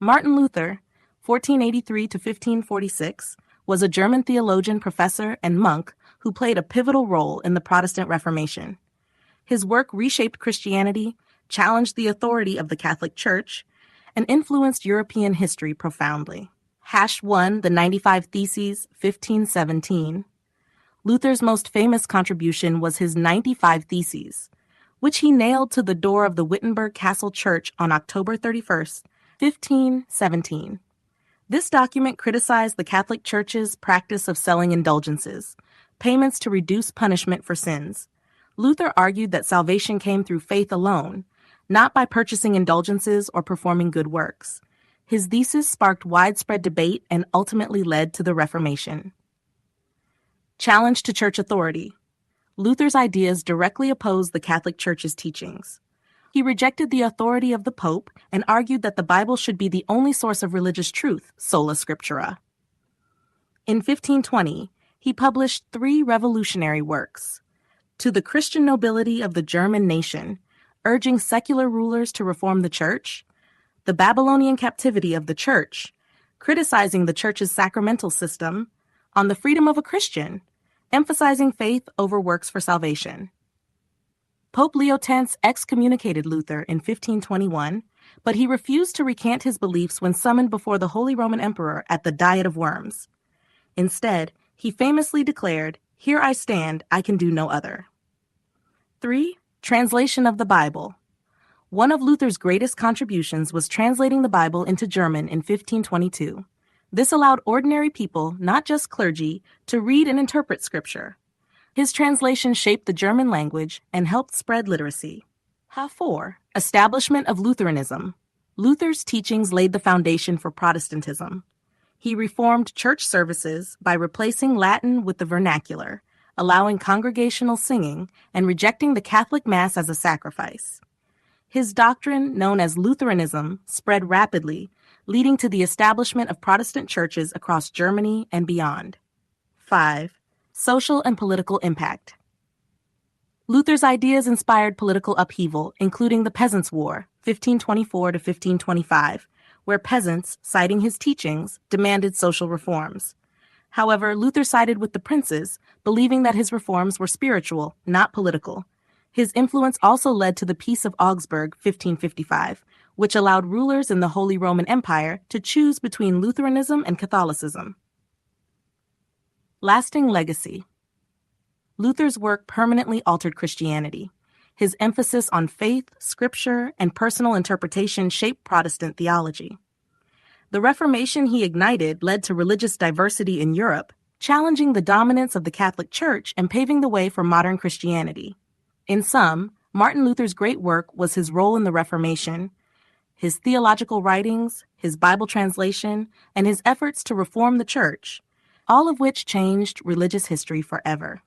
Martin Luther, 1483 to 1546, was a German theologian, professor, and monk who played a pivotal role in the Protestant Reformation. His work reshaped Christianity, challenged the authority of the Catholic Church, and influenced European history profoundly. #1 The 95 Theses, 1517. Luther's most famous contribution was his 95 Theses, which he nailed to the door of the Wittenberg Castle Church on October 31st, 1517. This document criticized the Catholic Church's practice of selling indulgences, payments to reduce punishment for sins. Luther argued that salvation came through faith alone, not by purchasing indulgences or performing good works. His thesis sparked widespread debate and ultimately led to the Reformation. Challenge to church authority. Luther's ideas directly opposed the Catholic Church's teachings. He rejected the authority of the Pope and argued that the Bible should be the only source of religious truth, sola scriptura. In 1520, he published 3 revolutionary works: To the Christian Nobility of the German Nation, urging secular rulers to reform the Church; The Babylonian Captivity of the Church, criticizing the Church's sacramental system; On the Freedom of a Christian, emphasizing faith over works for salvation. Pope Leo X excommunicated Luther in 1521, but he refused to recant his beliefs when summoned before the Holy Roman Emperor at the Diet of Worms. Instead, he famously declared, "Here I stand, I can do no other." 3. Translation of the Bible. One of Luther's greatest contributions was translating the Bible into German in 1522. This allowed ordinary people, not just clergy, to read and interpret Scripture. His translation shaped the German language and helped spread literacy. 4. Establishment of Lutheranism. Luther's teachings laid the foundation for Protestantism. He reformed church services by replacing Latin with the vernacular, allowing congregational singing, and rejecting the Catholic Mass as a sacrifice. His doctrine, known as Lutheranism, spread rapidly, leading to the establishment of Protestant churches across Germany and beyond. 5. Social and political impact. Luther's ideas inspired political upheaval, including the Peasants' War, 1524 to 1525, where peasants, citing his teachings, demanded social reforms. However, Luther sided with the princes, believing that his reforms were spiritual, not political. His influence also led to the Peace of Augsburg, 1555, which allowed rulers in the Holy Roman Empire to choose between Lutheranism and Catholicism. Lasting legacy. Luther's work permanently altered Christianity. His emphasis on faith, scripture, and personal interpretation shaped Protestant theology. The Reformation he ignited led to religious diversity in Europe, challenging the dominance of the Catholic Church and paving the way for modern Christianity. In sum, Martin Luther's great work was his role in the Reformation, his theological writings, his Bible translation, and his efforts to reform the Church, all of which changed religious history forever.